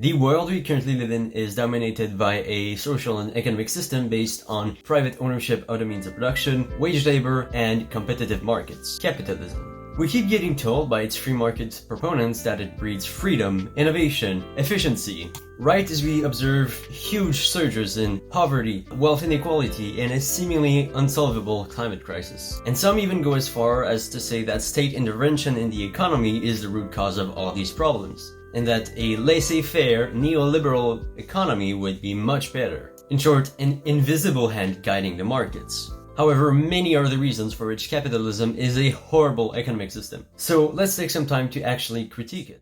The world we currently live in is dominated by a social and economic system based on private ownership of the means of production, wage labor, and competitive markets. Capitalism. We keep getting told by its free market proponents that it breeds freedom, innovation, efficiency, right as we observe huge surges in poverty, wealth inequality, and a seemingly unsolvable climate crisis. And some even go as far as to say that state intervention in the economy is the root cause of all these problems, and that a laissez-faire, neoliberal economy would be much better. In short, an invisible hand guiding the markets. However, many are the reasons for which capitalism is a horrible economic system. So let's take some time to actually critique it.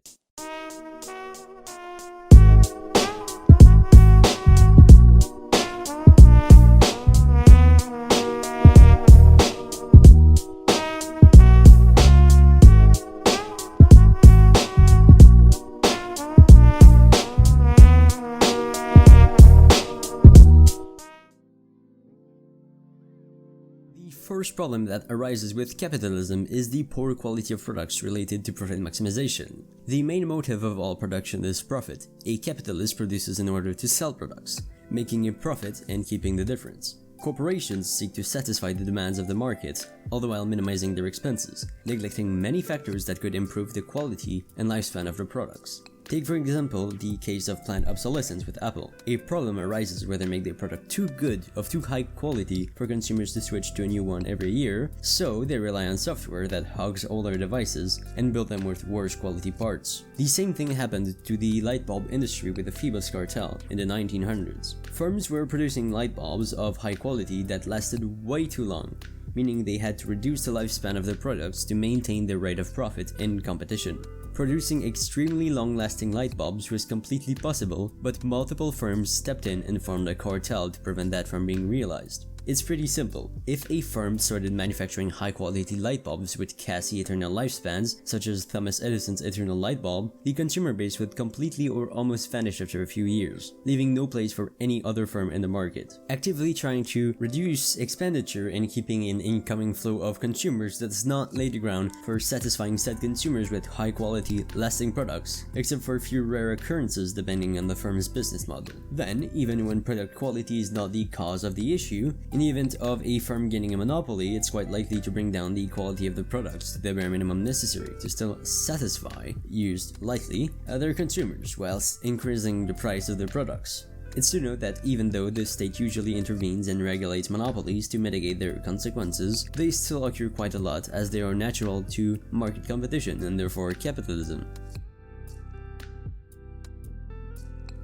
The first problem that arises with capitalism is the poor quality of products related to profit maximization. The main motive of all production is profit. A capitalist produces in order to sell products, making a profit and keeping the difference. Corporations seek to satisfy the demands of the market, all the while minimizing their expenses, neglecting many factors that could improve the quality and lifespan of their products. Take for example the case of planned obsolescence with Apple. A problem arises where they make their product too good, of too high quality for consumers to switch to a new one every year, so they rely on software that hogs older devices and build them with worse quality parts. The same thing happened to the light bulb industry with the Phoebus cartel in the 1900s. Firms were producing light bulbs of high quality that lasted way too long, meaning they had to reduce the lifespan of their products to maintain their rate of profit in competition. Producing extremely long-lasting light bulbs was completely possible, but multiple firms stepped in and formed a cartel to prevent that from being realized. It's pretty simple. If a firm started manufacturing high-quality light bulbs with Cassie eternal lifespans, such as Thomas Edison's eternal light bulb, the consumer base would completely or almost vanish after a few years, leaving no place for any other firm in the market. Actively trying to reduce expenditure and keeping an incoming flow of consumers does not lay the ground for satisfying said consumers with high-quality, lasting products, except for a few rare occurrences depending on the firm's business model. Then, even when product quality is not the cause of the issue, in the event of a firm gaining a monopoly, it's quite likely to bring down the quality of the products to the bare minimum necessary to still satisfy, used lightly, their consumers, whilst increasing the price of their products. It's to note that even though the state usually intervenes and regulates monopolies to mitigate their consequences, they still occur quite a lot as they are natural to market competition and therefore capitalism.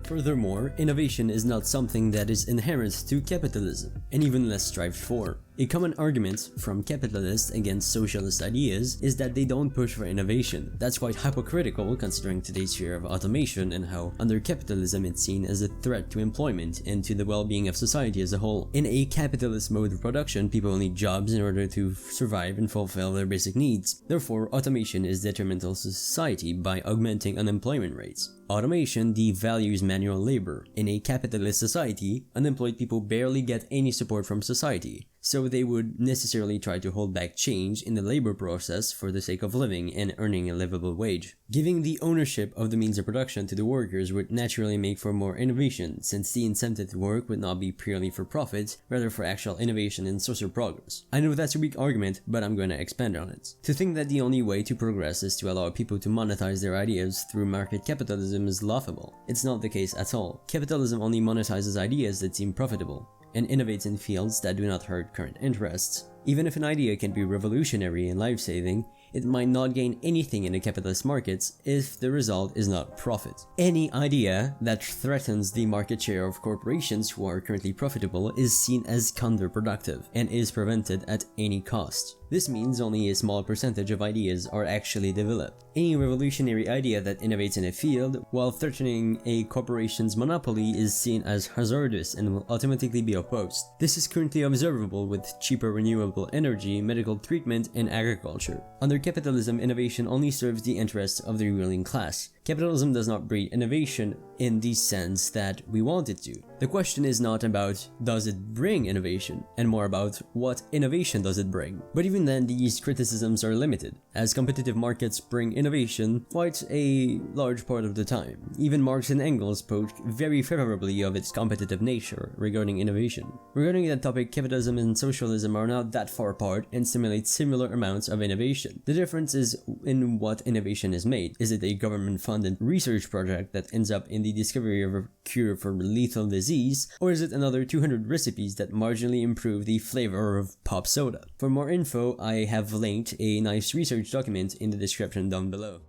Furthermore, innovation is not something that is inherent to capitalism, and even less strived for. A common argument from capitalists against socialist ideas is that they don't push for innovation. That's quite hypocritical considering today's fear of automation and how under capitalism it's seen as a threat to employment and to the well-being of society as a whole. In a capitalist mode of production, people need jobs in order to survive and fulfill their basic needs. Therefore, automation is detrimental to society by augmenting unemployment rates. Automation devalues manual labor. In a capitalist society, unemployed people barely get any support from society, so they would necessarily try to hold back change in the labor process for the sake of living and earning a livable wage. Giving the ownership of the means of production to the workers would naturally make for more innovation, since the incentive to work would not be purely for profit, rather for actual innovation and social progress. I know that's a weak argument, but I'm going to expand on it. To think that the only way to progress is to allow people to monetize their ideas through market capitalism is laughable. It's not the case at all. Capitalism only monetizes ideas that seem profitable, and innovates in fields that do not hurt current interests. Even if an idea can be revolutionary and life-saving, it might not gain anything in the capitalist markets if the result is not profit. Any idea that threatens the market share of corporations who are currently profitable is seen as counterproductive and is prevented at any cost. This means only a small percentage of ideas are actually developed. Any revolutionary idea that innovates in a field while threatening a corporation's monopoly is seen as hazardous and will automatically be opposed. This is currently observable with cheaper renewable energy, medical treatment, and agriculture. Under capitalism, innovation only serves the interests of the ruling class. Capitalism does not breed innovation in the sense that we want it to. The question is not about does it bring innovation, and more about what innovation does it bring. But even then, these criticisms are limited, as competitive markets bring innovation quite a large part of the time. Even Marx and Engels spoke very favorably of its competitive nature regarding innovation. Regarding that topic, capitalism and socialism are not that far apart and simulate similar amounts of innovation. The difference is in what innovation is made. Is it a government-funded research project that ends up in the discovery of a cure for lethal disease, or is it another 200 recipes that marginally improve the flavor of pop soda? For more info, I have linked a nice research document in the description down below.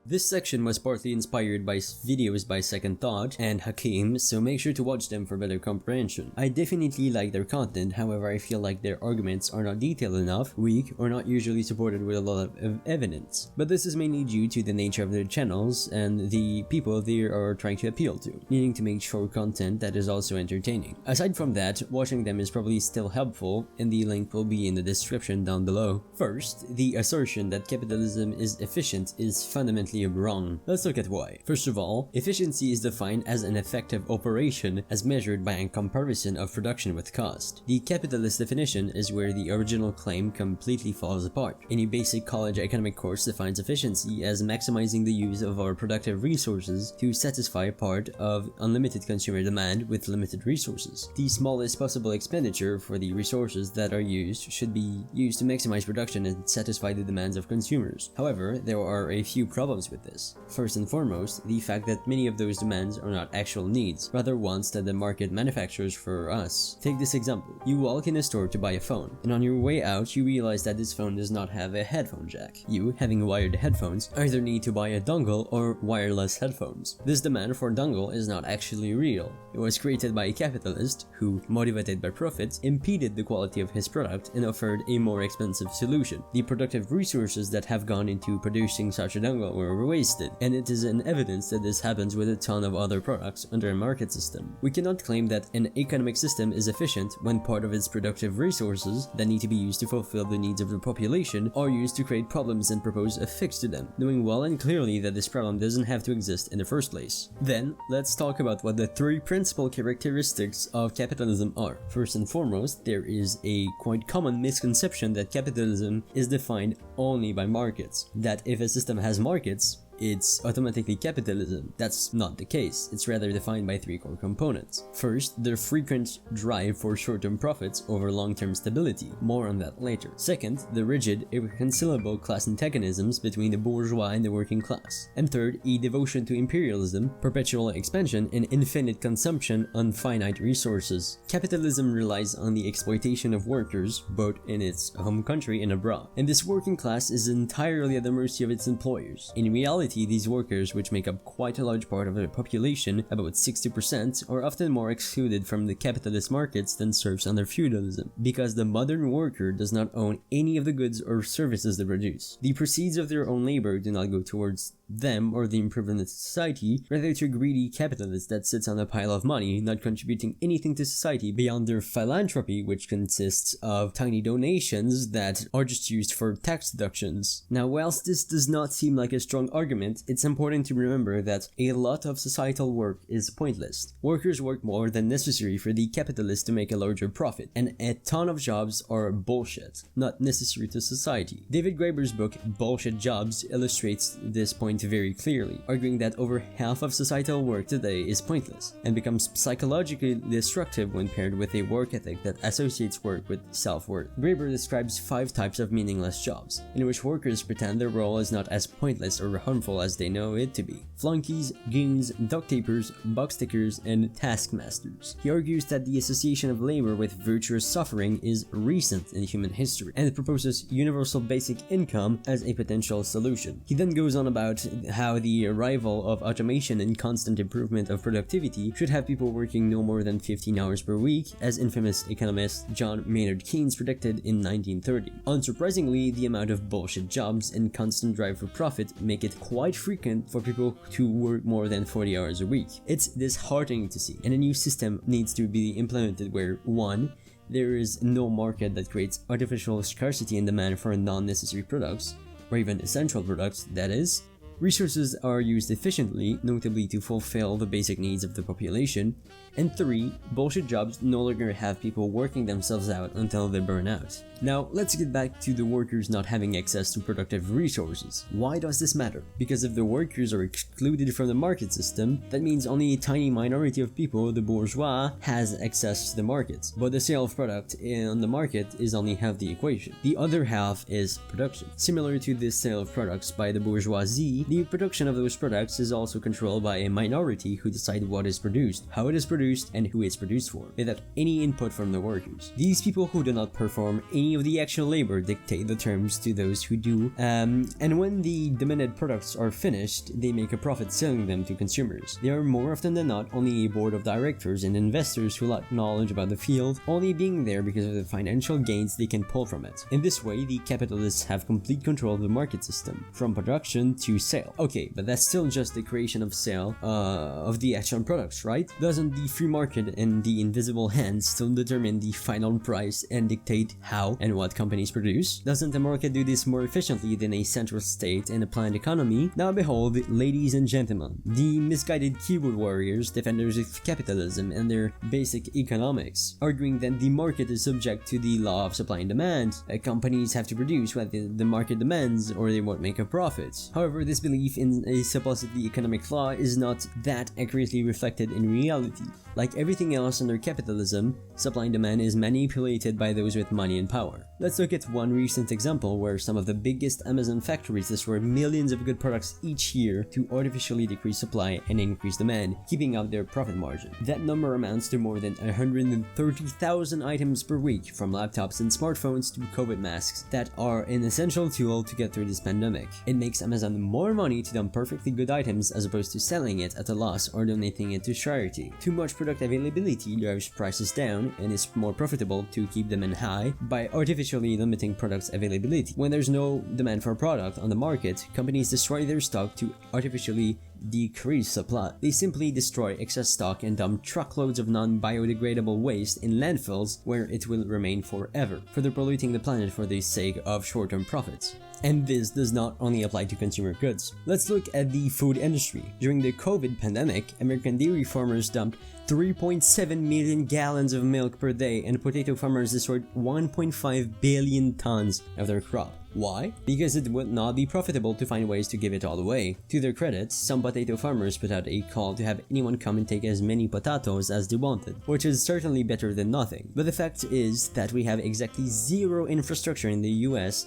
This section was partly inspired by videos by Second Thought and Hakim, so make sure to watch them for better comprehension. I definitely like their content, however I feel like their arguments are not detailed enough, weak, or not usually supported with a lot of evidence. But this is mainly due to the nature of their channels and the people they are trying to appeal to, needing to make short content that is also entertaining. Aside from that, watching them is probably still helpful, and the link will be in the description down below. First, the assertion that capitalism is efficient is fundamentally wrong. Let's look at why. First of all, efficiency is defined as an effective operation as measured by a comparison of production with cost. The capitalist definition is where the original claim completely falls apart. Any basic college economic course defines efficiency as maximizing the use of our productive resources to satisfy part of unlimited consumer demand with limited resources. The smallest possible expenditure for the resources that are used should be used to maximize production and satisfy the demands of consumers. However, there are a few problems with this. First and foremost, the fact that many of those demands are not actual needs, rather wants that the market manufactures for us. Take this example. You walk in a store to buy a phone, and on your way out you realize that this phone does not have a headphone jack. You, having wired headphones, either need to buy a dongle or wireless headphones. This demand for dongle is not actually real. It was created by a capitalist who, motivated by profit, impeded the quality of his product and offered a more expensive solution. The productive resources that have gone into producing such a dongle were wasted, and it is an evidence that this happens with a ton of other products under a market system. We cannot claim that an economic system is efficient when part of its productive resources that need to be used to fulfill the needs of the population are used to create problems and propose a fix to them, knowing well and clearly that this problem doesn't have to exist in the first place. Then, let's talk about what the three principal characteristics of capitalism are. First and foremost, there is a quite common misconception that capitalism is defined only by markets, that if a system has markets, it's automatically capitalism. That's not the case. It's rather defined by three core components. First, the frequent drive for short-term profits over long-term stability. More on that later. Second, the rigid, irreconcilable class antagonisms between the bourgeois and the working class. And third, a devotion to imperialism, perpetual expansion, and infinite consumption on finite resources. Capitalism relies on the exploitation of workers, both in its home country and abroad. And this working class is entirely at the mercy of its employers. In reality, these workers, which make up quite a large part of the population, about 60%, are often more excluded from the capitalist markets than serfs under feudalism, because the modern worker does not own any of the goods or services they produce. The proceeds of their own labor do not go towards them or the improvement of society, rather to a greedy capitalist that sits on a pile of money, not contributing anything to society beyond their philanthropy, which consists of tiny donations that are just used for tax deductions. Now, whilst this does not seem like a strong argument, it's important to remember that a lot of societal work is pointless. Workers work more than necessary for the capitalist to make a larger profit, and a ton of jobs are bullshit, not necessary to society. David Graeber's book, Bullshit Jobs, illustrates this point very clearly, arguing that over half of societal work today is pointless, and becomes psychologically destructive when paired with a work ethic that associates work with self-worth. Graeber describes 5 types of meaningless jobs, in which workers pretend their role is not as pointless or harmful as they know it to be. Flunkies, goons, duct tapers, box tickers, and taskmasters. He argues that the association of labor with virtuous suffering is recent in human history, and proposes universal basic income as a potential solution. He then goes on about how the arrival of automation and constant improvement of productivity should have people working no more than 15 hours per week, as infamous economist John Maynard Keynes predicted in 1930. Unsurprisingly, the amount of bullshit jobs and constant drive for profit make it quite frequent for people to work more than 40 hours a week. It's disheartening to see, and a new system needs to be implemented where 1. There is no market that creates artificial scarcity and demand for non-necessary products, or even essential products, that is. Resources are used efficiently, notably to fulfill the basic needs of the population. And 3. Bullshit jobs no longer have people working themselves out until they burn out. Now, let's get back to the workers not having access to productive resources. Why does this matter? Because if the workers are excluded from the market system, that means only a tiny minority of people, the bourgeois, has access to the market. But the sale of product on the market is only half the equation. The other half is production. Similar to this sale of products by the bourgeoisie, the production of those products is also controlled by a minority who decide what is produced, how it is produced, and who it's produced for, without any input from the workers. These people who do not perform any of the actual labor dictate the terms to those who do, and when the demanded products are finished, they make a profit selling them to consumers. They are more often than not only a board of directors and investors who lack knowledge about the field, only being there because of the financial gains they can pull from it. In this way, the capitalists have complete control of the market system, from production to sale. Okay, but that's still just the creation of sale of the actual products, right? Doesn't the free market and the invisible hand still determine the final price and dictate how and what companies produce? Doesn't the market do this more efficiently than a central state and a planned economy? Now behold, ladies and gentlemen, the misguided keyboard warriors, defenders of capitalism and their basic economics, arguing that the market is subject to the law of supply and demand. Companies have to produce what the market demands or they won't make a profit. However, this belief in a supposedly economic law is not that accurately reflected in reality. Like everything else under capitalism, supply and demand is manipulated by those with money and power. Let's look at one recent example where some of the biggest Amazon factories destroy millions of good products each year to artificially decrease supply and increase demand, keeping up their profit margin. That number amounts to more than 130,000 items per week, from laptops and smartphones to COVID masks, that are an essential tool to get through this pandemic. It makes Amazon more money to dump perfectly good items as opposed to selling it at a loss or donating it to charity. Too much product availability drives prices down, and it's more profitable to keep demand high by artificially limiting products availability. When there's no demand for a product on the market, companies destroy their stock to artificially decrease supply. They simply destroy excess stock and dump truckloads of non-biodegradable waste in landfills where it will remain forever, further polluting the planet for the sake of short-term profits. And this does not only apply to consumer goods. Let's look at the food industry. During the COVID pandemic, American dairy farmers dumped 3.7 million gallons of milk per day, and potato farmers destroyed 1.5 billion tons of their crop. Why? Because it would not be profitable to find ways to give it all away. To their credit, some potato farmers put out a call to have anyone come and take as many potatoes as they wanted, which is certainly better than nothing. But the fact is that we have exactly zero infrastructure in the US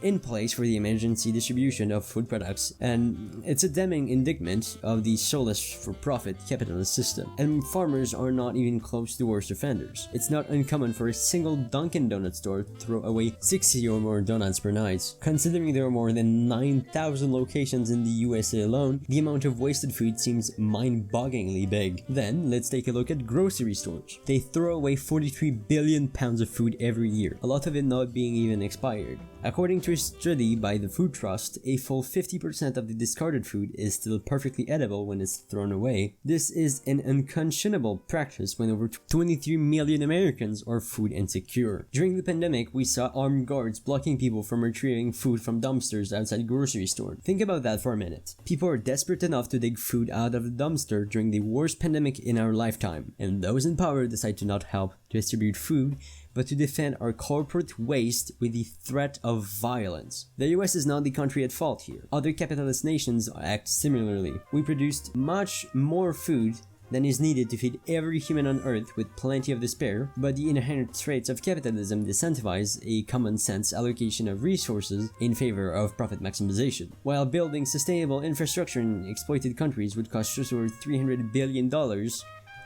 in place for the emergency distribution of food products, and it's a damning indictment of the soulless for-profit capitalist system. And farmers are not even close to worst offenders. It's not uncommon for a single Dunkin' Donuts store to throw away 60 or more donuts per night. Considering there are more than 9,000 locations in the USA alone, the amount of wasted food seems mind-bogglingly big. Then, let's take a look at grocery stores. They throw away 43 billion pounds of food every year, a lot of it not being even expired. According to a study by the Food Trust, a full 50% of the discarded food is still perfectly edible when it's thrown away. This is an unconscionable practice when over 23 million Americans are food insecure. During the pandemic, we saw armed guards blocking people from retrieving food from dumpsters outside grocery stores. Think about that for a minute. People are desperate enough to dig food out of the dumpster during the worst pandemic in our lifetime, and those in power decide to not help distribute food, but to defend our corporate waste with the threat of violence. The US is not the country at fault here. Other capitalist nations act similarly. We produced much more food than is needed to feed every human on Earth with plenty of despair, but the inherent traits of capitalism disincentivize a common-sense allocation of resources in favor of profit maximization. While building sustainable infrastructure in exploited countries would cost just over $300 billion,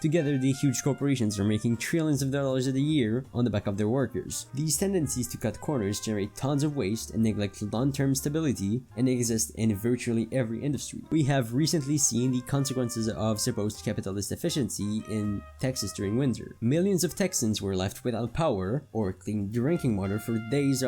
together, the huge corporations are making trillions of dollars a year on the back of their workers. These tendencies to cut corners generate tons of waste and neglect long-term stability, and exist in virtually every industry. We have recently seen the consequences of supposed capitalist efficiency in Texas during winter. Millions of Texans were left without power or clean drinking water for days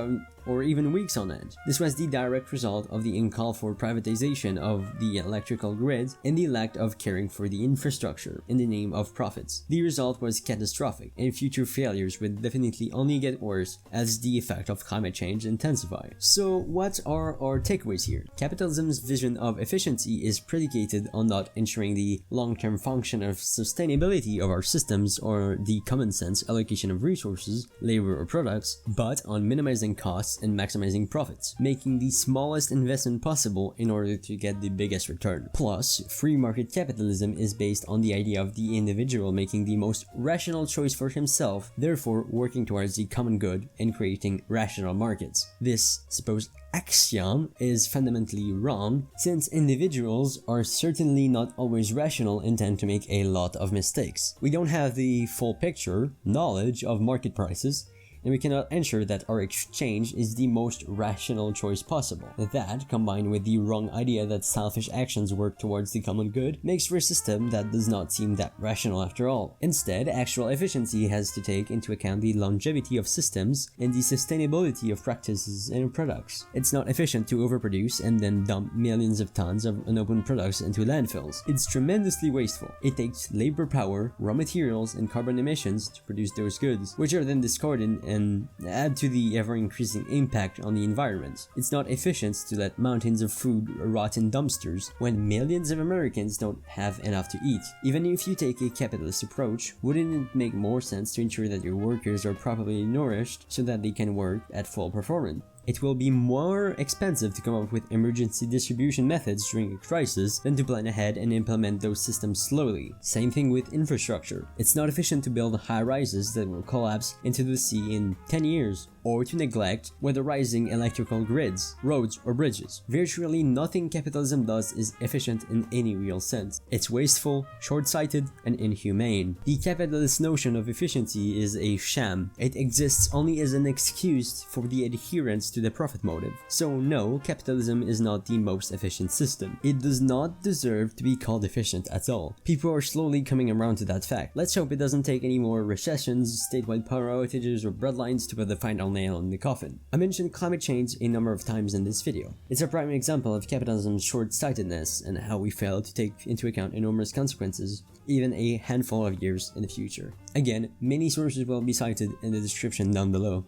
or even weeks on end. This was the direct result of the uncalled for privatization of the electrical grid and the lack of caring for the infrastructure in the name of of profits. The result was catastrophic, and future failures would definitely only get worse as the effect of climate change intensify. So what are our takeaways here? Capitalism's vision of efficiency is predicated on not ensuring the long-term function of sustainability of our systems or the common sense allocation of resources, labor or products, but on minimizing costs and maximizing profits, making the smallest investment possible in order to get the biggest return. Plus, free market capitalism is based on the idea of the individual making the most rational choice for himself, therefore working towards the common good and creating rational markets. This supposed axiom is fundamentally wrong, since individuals are certainly not always rational and tend to make a lot of mistakes. We don't have the full picture, knowledge of market prices, and we cannot ensure that our exchange is the most rational choice possible. That, combined with the wrong idea that selfish actions work towards the common good, makes for a system that does not seem that rational after all. Instead, actual efficiency has to take into account the longevity of systems and the sustainability of practices and products. It's not efficient to overproduce and then dump millions of tons of unopened products into landfills. It's tremendously wasteful. It takes labor power, raw materials, and carbon emissions to produce those goods, which are then discarded and add to the ever-increasing impact on the environment. It's not efficient to let mountains of food rot in dumpsters when millions of Americans don't have enough to eat. Even if you take a capitalist approach, wouldn't it make more sense to ensure that your workers are properly nourished so that they can work at full performance? It will be more expensive to come up with emergency distribution methods during a crisis than to plan ahead and implement those systems slowly. Same thing with infrastructure. It's not efficient to build high-rises that will collapse into the sea in 10 years, or to neglect weatherizing electrical grids, roads, or bridges. Virtually nothing capitalism does is efficient in any real sense. It's wasteful, short-sighted, and inhumane. The capitalist notion of efficiency is a sham. It exists only as an excuse for the adherence to the profit motive. So no, capitalism is not the most efficient system. It does not deserve to be called efficient at all. People are slowly coming around to that fact. Let's hope it doesn't take any more recessions, statewide power outages, or breadlines to put the final nail in the coffin. I mentioned climate change a number of times in this video. It's a prime example of capitalism's short-sightedness and how we fail to take into account enormous consequences, even a handful of years in the future. Again, many sources will be cited in the description down below.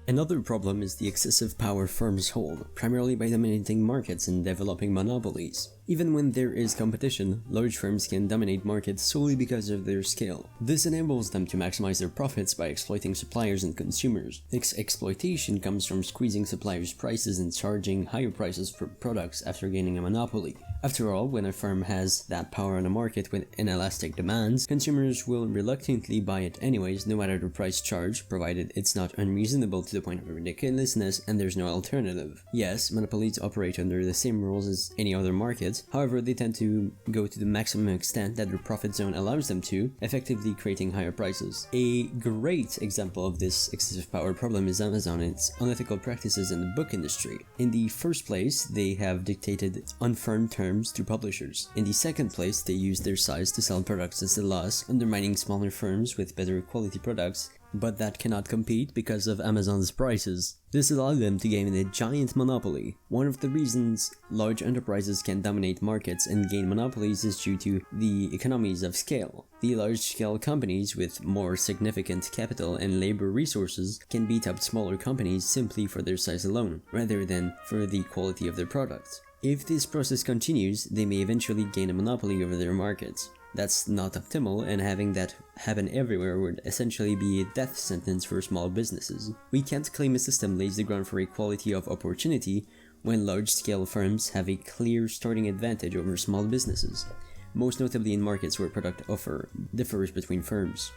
Another problem is the excessive power firms hold, primarily by dominating markets and developing monopolies. Even when there is competition, large firms can dominate markets solely because of their scale. This enables them to maximize their profits by exploiting suppliers and consumers. This exploitation comes from squeezing suppliers' prices and charging higher prices for products after gaining a monopoly. After all, when a firm has that power on a market with inelastic demands, consumers will reluctantly buy it anyways, no matter the price charged, provided it's not unreasonable to the point of ridiculousness and there's no alternative. Yes, monopolies operate under the same rules as any other market. However, they tend to go to the maximum extent that their profit zone allows them to, effectively creating higher prices. A great example of this excessive power problem is Amazon and its unethical practices in the book industry. In the first place, they have dictated unfirm terms to publishers. In the second place, they use their size to sell products at a loss, undermining smaller firms with better quality products, but that cannot compete because of Amazon's prices. This allowed them to gain a giant monopoly. One of the reasons large enterprises can dominate markets and gain monopolies is due to the economies of scale. The large-scale companies with more significant capital and labor resources can beat up smaller companies simply for their size alone, rather than for the quality of their products. If this process continues, they may eventually gain a monopoly over their markets. That's not optimal, and having that happen everywhere would essentially be a death sentence for small businesses. We can't claim a system lays the ground for equality of opportunity when large-scale firms have a clear starting advantage over small businesses, most notably in markets where product offer differs between firms.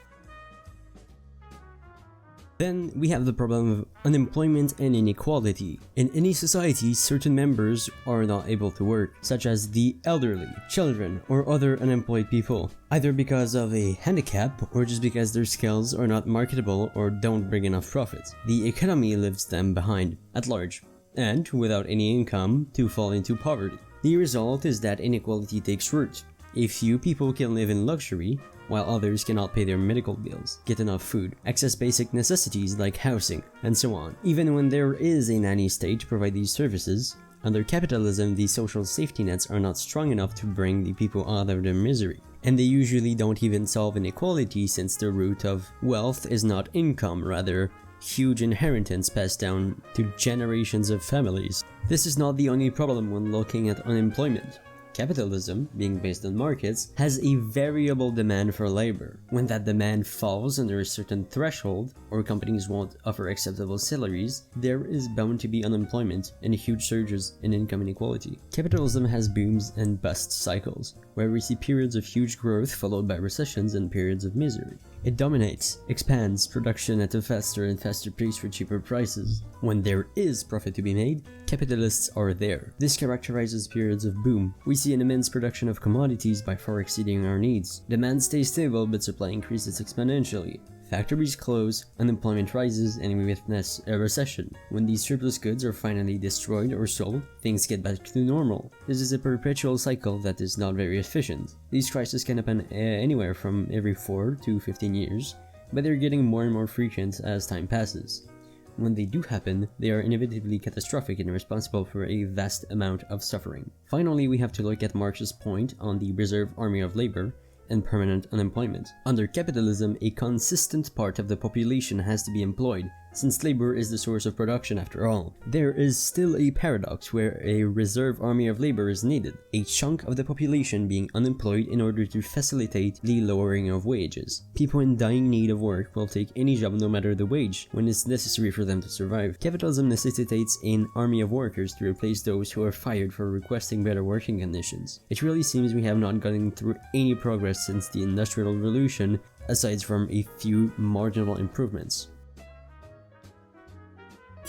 Then we have the problem of unemployment and inequality. In any society, certain members are not able to work, such as the elderly, children, or other unemployed people, either because of a handicap or just because their skills are not marketable or don't bring enough profit. The economy leaves them behind at large, and without any income to fall into poverty. The result is that inequality takes root. A few people can live in luxury, while others cannot pay their medical bills, get enough food, access basic necessities like housing, and so on. Even when there is a nanny state to provide these services, under capitalism, the social safety nets are not strong enough to bring the people out of their misery. and they usually don't even solve inequality, since the root of wealth is not income, rather huge inheritance passed down to generations of families. This is not the only problem when looking at unemployment. Capitalism, being based on markets, has a variable demand for labor. When that demand falls under a certain threshold, or companies won't offer acceptable salaries, there is bound to be unemployment and huge surges in income inequality. Capitalism has booms and bust cycles, where we see periods of huge growth followed by recessions and periods of misery. It dominates, expands production at a faster and faster pace for cheaper prices. When there is profit to be made, capitalists are there. This characterizes periods of boom. We see an immense production of commodities by far exceeding our needs. Demand stays stable, but supply increases exponentially. Factories close, unemployment rises, and we witness a recession. When these surplus goods are finally destroyed or sold, things get back to normal. This is a perpetual cycle that is not very efficient. These crises can happen anywhere from every 4 to 15 years, but they're getting more and more frequent as time passes. When they do happen, they are inevitably catastrophic and responsible for a vast amount of suffering. Finally, we have to look at Marx's point on the reserve army of labor and permanent unemployment. Under capitalism, a consistent part of the population has to be employed, since labor is the source of production after all. There is still a paradox where a reserve army of labor is needed, a chunk of the population being unemployed in order to facilitate the lowering of wages. People in dying need of work will take any job no matter the wage, when it's necessary for them to survive. Capitalism necessitates an army of workers to replace those who are fired for requesting better working conditions. It really seems we have not gotten through any progress since the Industrial Revolution, aside from a few marginal improvements.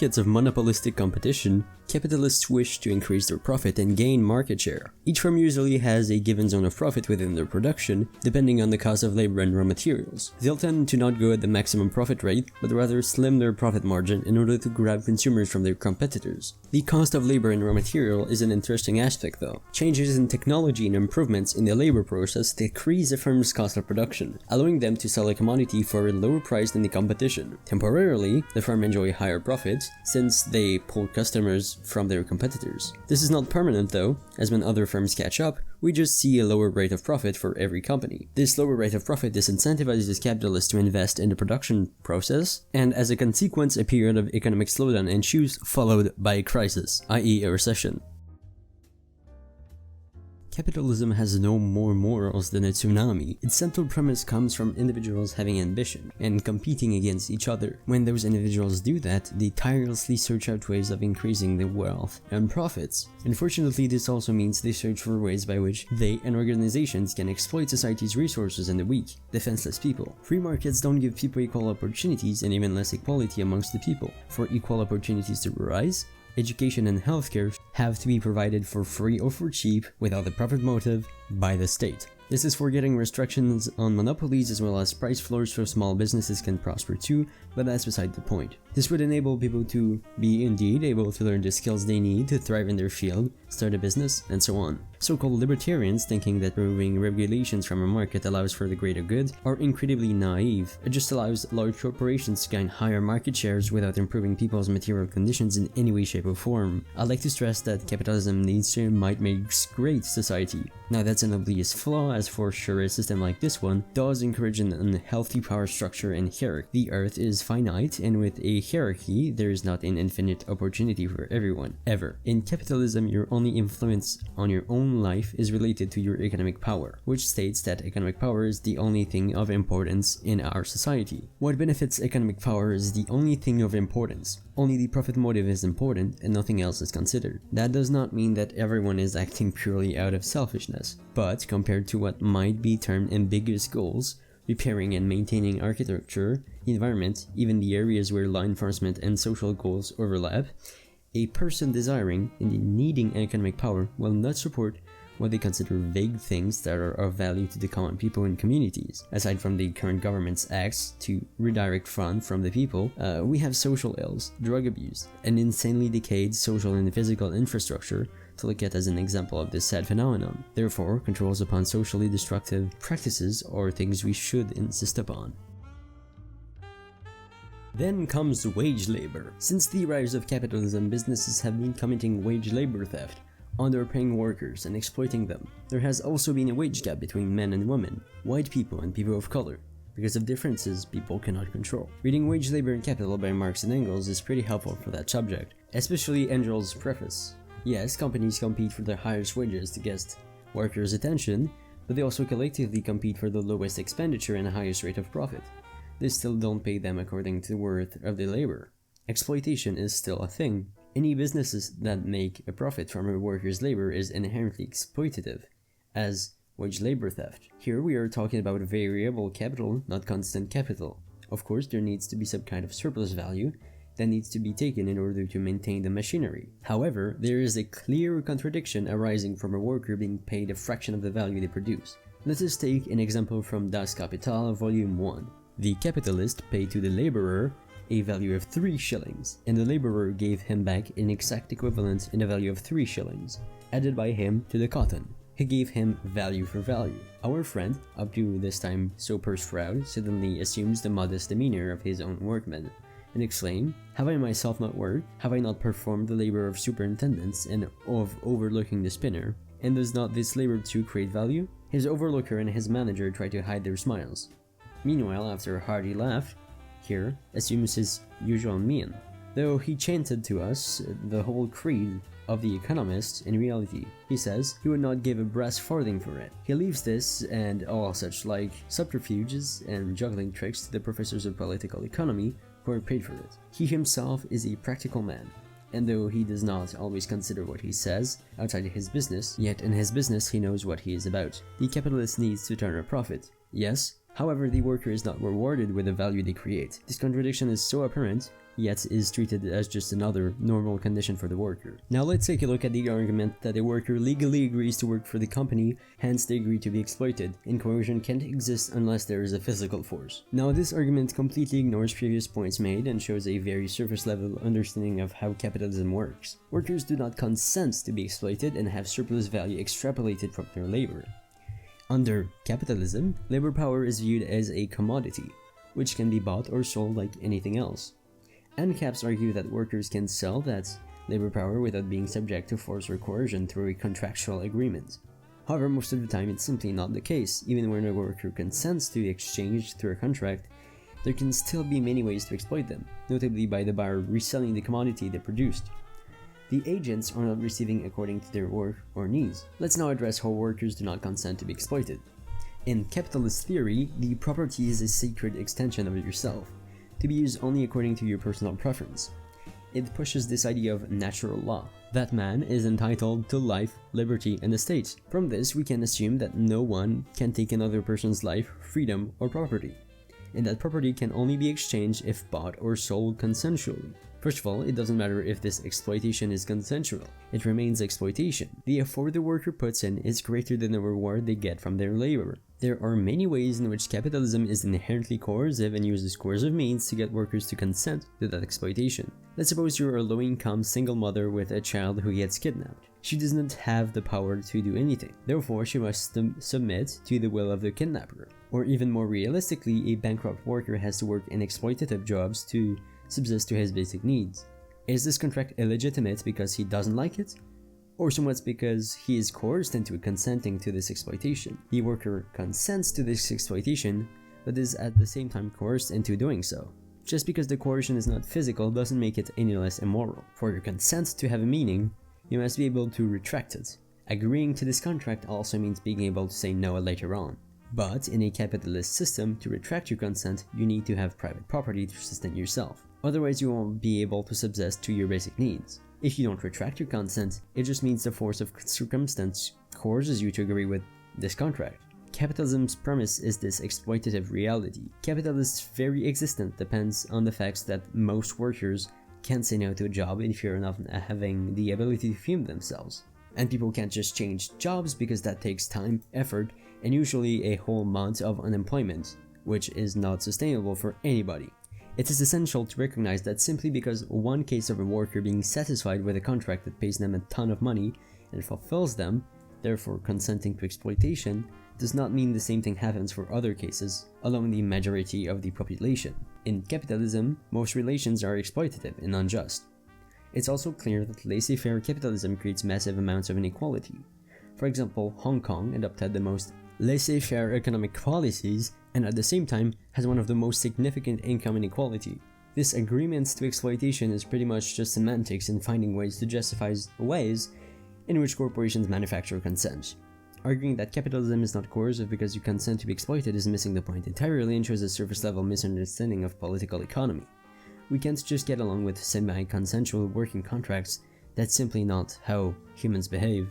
Markets of monopolistic competition, capitalists wish to increase their profit and gain market share. Each firm usually has a given zone of profit within their production, depending on the cost of labor and raw materials. They'll tend to not go at the maximum profit rate, but rather slim their profit margin in order to grab consumers from their competitors. The cost of labor and raw material is an interesting aspect though. Changes in technology and improvements in the labor process decrease a firm's cost of production, allowing them to sell a commodity for a lower price than the competition. Temporarily, the firm enjoy higher profits, since they pull customers from their competitors. This is not permanent though, as when other firms catch up, we just see a lower rate of profit for every company. This lower rate of profit disincentivizes capitalists to invest in the production process, and as a consequence, a period of economic slowdown ensues, followed by a crisis, i.e. a recession. Capitalism has no more morals than a tsunami. Its central premise comes from individuals having ambition and competing against each other. When those individuals do that, they tirelessly search out ways of increasing their wealth and profits. Unfortunately, this also means they search for ways by which they and organizations can exploit society's resources and the weak, defenseless people. Free markets don't give people equal opportunities and even less equality amongst the people. For equal opportunities to arise, education and healthcare have to be provided for free or for cheap without the profit motive by the state. This is forgetting restrictions on monopolies as well as price floors so small businesses can prosper too, but that's beside the point. This would enable people to be indeed able to learn the skills they need to thrive in their field, start a business, and so on. So-called libertarians thinking that removing regulations from a market allows for the greater good are incredibly naive. It just allows large corporations to gain higher market shares without improving people's material conditions in any way, shape, or form. I'd like to stress that capitalism needs to might makes great society. Now that's an obvious flaw, as for sure a system like this one does encourage an unhealthy power structure and hierarchy. The earth is finite, and with a hierarchy, there is not an infinite opportunity for everyone, ever. In capitalism, your only influence on your own life is related to your economic power, which states that economic power is the only thing of importance in our society. What benefits economic power is the only thing of importance. Only the profit motive is important and nothing else is considered. That does not mean that everyone is acting purely out of selfishness, but compared to what might be termed ambiguous goals, repairing and maintaining architecture, environment, even the areas where law enforcement and social goals overlap, a person desiring and needing economic power will not support what they consider vague things that are of value to the common people and communities. Aside from the current government's acts to redirect funds from the people, we have social ills, drug abuse, an insanely decayed social and physical infrastructure to look at as an example of this sad phenomenon. Therefore, controls upon socially destructive practices are things we should insist upon. Then comes wage labor. Since the rise of capitalism, businesses have been committing wage labor theft. underpaying workers and exploiting them. There has also been a wage gap between men and women, white people and people of color, because of differences people cannot control. Reading Wage, Labor and Capital by Marx and Engels is pretty helpful for that subject, especially Engels' preface. Yes, companies compete for the highest wages to get workers' attention, but they also collectively compete for the lowest expenditure and the highest rate of profit. They still don't pay them according to the worth of their labor. Exploitation is still a thing. Any businesses that make a profit from a worker's labor is inherently exploitative, as wage labor theft. Here we are talking about variable capital, not constant capital. Of course, there needs to be some kind of surplus value that needs to be taken in order to maintain the machinery. However, there is a clear contradiction arising from a worker being paid a fraction of the value they produce. Let us take an example from Das Kapital, Volume 1. The capitalist paid to the laborer a value of 3 shillings, and the laborer gave him back an exact equivalent in a value of 3 shillings, added by him to the cotton. He gave him value for value. Our friend, up to this time so purse-proud, suddenly assumes the modest demeanor of his own workman, and exclaim, "Have I myself not worked? Have I not performed the labor of superintendence and of overlooking the spinner? And does not this labor too create value?" His overlooker and his manager try to hide their smiles. Meanwhile, after a hearty laugh, here assumes his usual mien. Though he chanted to us the whole creed of the economist, in reality, he says he would not give a brass farthing for it. He leaves this and all such like subterfuges and juggling tricks to the professors of political economy who are paid for it. He himself is a practical man, and though he does not always consider what he says outside his business, yet in his business he knows what he is about. The capitalist needs to turn a profit. Yes, however, the worker is not rewarded with the value they create. This contradiction is so apparent, yet is treated as just another normal condition for the worker. Now let's take a look at the argument that a worker legally agrees to work for the company, hence they agree to be exploited, and coercion can't exist unless there is a physical force. Now this argument completely ignores previous points made and shows a very surface level understanding of how capitalism works. Workers do not consent to be exploited and have surplus value extrapolated from their labor. Under capitalism, labor power is viewed as a commodity, which can be bought or sold like anything else. ANCAPs argue that workers can sell that labor power without being subject to force or coercion through a contractual agreement. However, most of the time it's simply not the case. Even when a worker consents to exchange through a contract, there can still be many ways to exploit them, notably by the buyer reselling the commodity they produced. The agents are not receiving according to their work or needs. Let's now address how workers do not consent to be exploited. In capitalist theory, the property is a sacred extension of yourself, to be used only according to your personal preference. It pushes this idea of natural law, that man is entitled to life, liberty, and estate. From this, we can assume that no one can take another person's life, freedom, or property, and that property can only be exchanged if bought or sold consensually. First of all, it doesn't matter if this exploitation is consensual, it remains exploitation. The effort the worker puts in is greater than the reward they get from their labor. There are many ways in which capitalism is inherently coercive and uses coercive means to get workers to consent to that exploitation. Let's suppose you're a low-income single mother with a child who gets kidnapped. She does not have the power to do anything, therefore she must submit to the will of the kidnapper. Or even more realistically, a bankrupt worker has to work in exploitative jobs to subsist to his basic needs. Is this contract illegitimate because he doesn't like it? Or somewhat because he is coerced into consenting to this exploitation? The worker consents to this exploitation, but is at the same time coerced into doing so. Just because the coercion is not physical doesn't make it any less immoral. For your consent to have a meaning, you must be able to retract it. Agreeing to this contract also means being able to say no later on. But in a capitalist system, to retract your consent, you need to have private property to sustain yourself. Otherwise, you won't be able to subsist to your basic needs. If you don't retract your consent, it just means the force of circumstance coerces you to agree with this contract. Capitalism's premise is this exploitative reality. Capitalist's very existence depends on the fact that most workers can't say no to a job in fear of not having the ability to feed themselves. And people can't just change jobs because that takes time, effort, and usually a whole month of unemployment, which is not sustainable for anybody. It is essential to recognize that simply because one case of a worker being satisfied with a contract that pays them a ton of money and fulfills them, therefore consenting to exploitation, does not mean the same thing happens for other cases along the majority of the population. In capitalism, most relations are exploitative and unjust. It's also clear that laissez-faire capitalism creates massive amounts of inequality. For example, Hong Kong adopted the most laissez-faire economic policies and at the same time has one of the most significant income inequality. This agreement to exploitation is pretty much just semantics and finding ways to justify ways in which corporations manufacture consent. Arguing that capitalism is not coercive because you consent to be exploited is missing the point entirely and shows a surface-level misunderstanding of political economy. We can't just get along with semi-consensual working contracts. That's simply not how humans behave.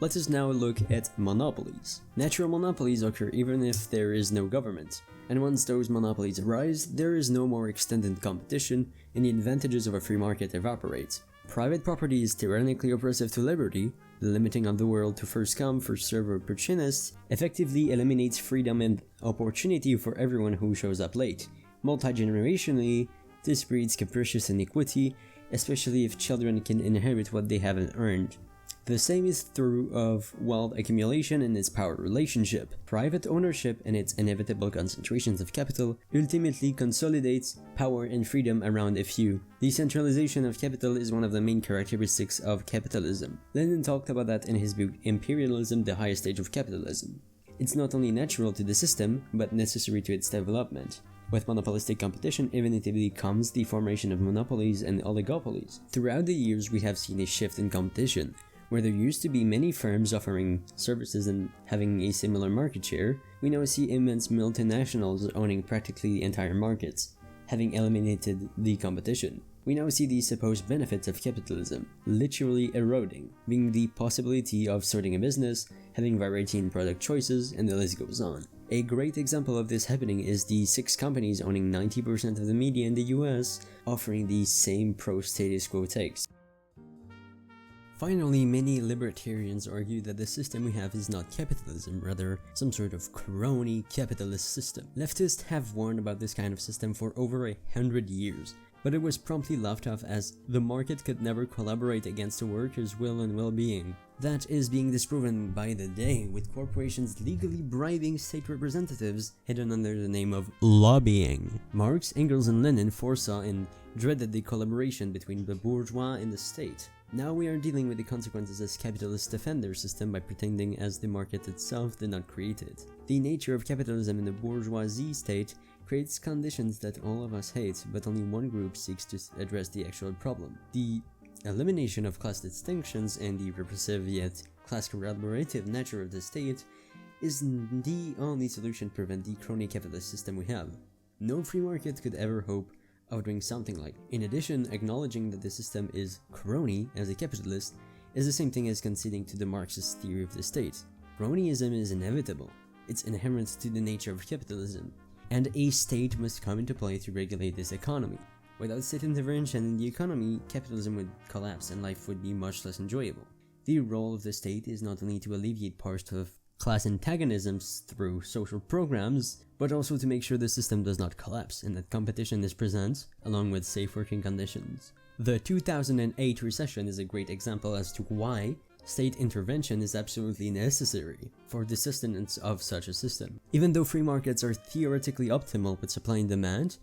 Let us now look at monopolies. Natural monopolies occur even if there is no government, and once those monopolies arise, there is no more extended competition and the advantages of a free market evaporate. Private property is tyrannically oppressive to liberty. The limiting of the world to first come, first serve opportunists effectively eliminates freedom and opportunity for everyone who shows up late. Multi-generationally, this breeds capricious inequity, especially if children can inherit what they haven't earned. The same is true of wealth accumulation and its power relationship. Private ownership and its inevitable concentrations of capital ultimately consolidates power and freedom around a few. Decentralization of capital is one of the main characteristics of capitalism. Lenin talked about that in his book Imperialism, the Highest Stage of Capitalism. It's not only natural to the system, but necessary to its development. With monopolistic competition, inevitably comes the formation of monopolies and oligopolies. Throughout the years, we have seen a shift in competition. Where there used to be many firms offering services and having a similar market share, we now see immense multinationals owning practically entire markets, having eliminated the competition. We now see the supposed benefits of capitalism literally eroding, being the possibility of starting a business, having variety in product choices, and the list goes on. A great example of this happening is the 6 companies owning 90% of the media in the US, offering the same pro-status quo takes. Finally, many libertarians argue that the system we have is not capitalism, rather some sort of crony capitalist system. Leftists have warned about this kind of system for over 100 years, but it was promptly laughed off as the market could never collaborate against the workers' will and well-being. That is being disproven by the day, with corporations legally bribing state representatives hidden under the name of lobbying. Marx, Engels, and Lenin foresaw and dreaded the collaboration between the bourgeois and the state. Now we are dealing with the consequences as capitalists defend their system by pretending as the market itself did not create it. The nature of capitalism in the bourgeoisie state creates conditions that all of us hate, but only one group seeks to address the actual problem. The elimination of class distinctions and the repressive yet class collaborative nature of the state is the only solution to prevent the crony capitalist system we have. No free market could ever hope of doing something like. In addition, acknowledging that the system is crony as a capitalist is the same thing as conceding to the Marxist theory of the state. Cronyism is inevitable. It's inherent to the nature of capitalism, and a state must come into play to regulate this economy. Without state intervention in the economy, capitalism would collapse and life would be much less enjoyable. The role of the state is not only to alleviate parts of class antagonisms through social programs, but also to make sure the system does not collapse and that competition is present, along with safe working conditions. The 2008 recession is a great example as to why state intervention is absolutely necessary for the sustenance of such a system. Even though free markets are theoretically optimal with supply and demand,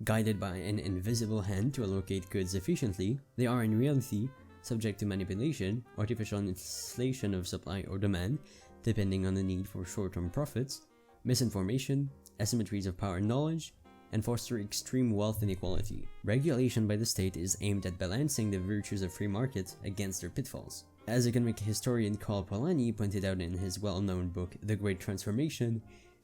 guided by an invisible hand to allocate goods efficiently, they are in reality subject to manipulation, artificial inflation of supply or demand, depending on the need for short-term profits, misinformation, asymmetries of power and knowledge, and foster extreme wealth inequality. Regulation by the state is aimed at balancing the virtues of free markets against their pitfalls. As economic historian Carl Polanyi pointed out in his well-known book The Great Transformation,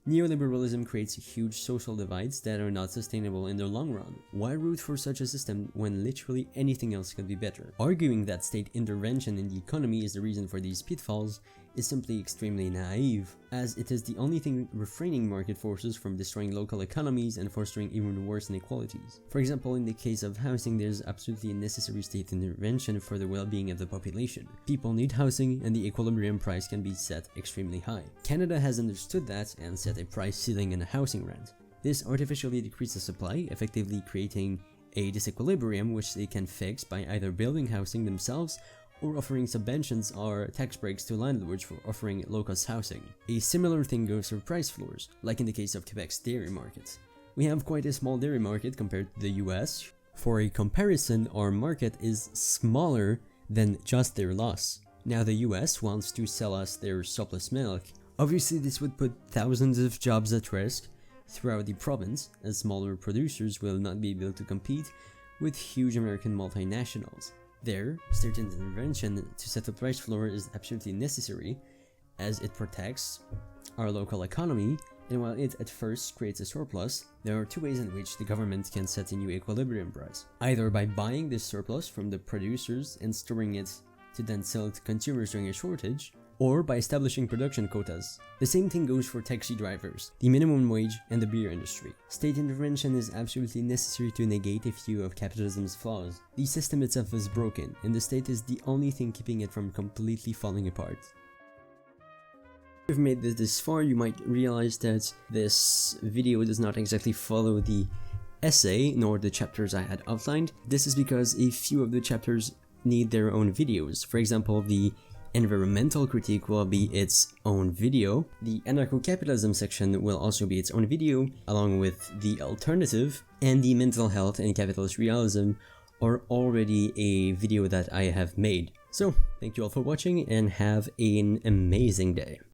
neoliberalism creates huge social divides that are not sustainable in the long run. Why root for such a system when literally anything else could be better? Arguing that state intervention in the economy is the reason for these pitfalls is simply extremely naive, as it is the only thing refraining market forces from destroying local economies and fostering even worse inequalities. For example, in the case of housing, there is absolutely a necessary state intervention for the well-being of the population. People need housing, and the equilibrium price can be set extremely high. Canada has understood that and set a price ceiling in a housing rent. This artificially decreases supply, effectively creating a disequilibrium which they can fix by either building housing themselves or offering subventions or tax breaks to landlords for offering low-cost housing. A similar thing goes for price floors, like in the case of Quebec's dairy market. We have quite a small dairy market compared to the US, For a comparison, our market is smaller than just their loss. Now the US wants to sell us their surplus milk. Obviously this would put thousands of jobs at risk throughout the province, as smaller producers will not be able to compete with huge American multinationals. There, state intervention to set the price floor is absolutely necessary, as it protects our local economy, and while it at first creates a surplus, there are two ways in which the government can set a new equilibrium price. Either by buying this surplus from the producers and storing it to then sell to consumers during a shortage, or by establishing production quotas. The same thing goes for taxi drivers, the minimum wage, and the beer industry. State intervention is absolutely necessary to negate a few of capitalism's flaws. The system itself is broken, and the state is the only thing keeping it from completely falling apart. If you've made this far, you might realize that this video does not exactly follow the essay, nor the chapters I had outlined. This is because a few of the chapters need their own videos. For example, the environmental critique will be its own video. The anarcho-capitalism section will also be its own video, along with the alternative, and the mental health and capitalist realism are already a video that I have made. So, thank you all for watching and have an amazing day.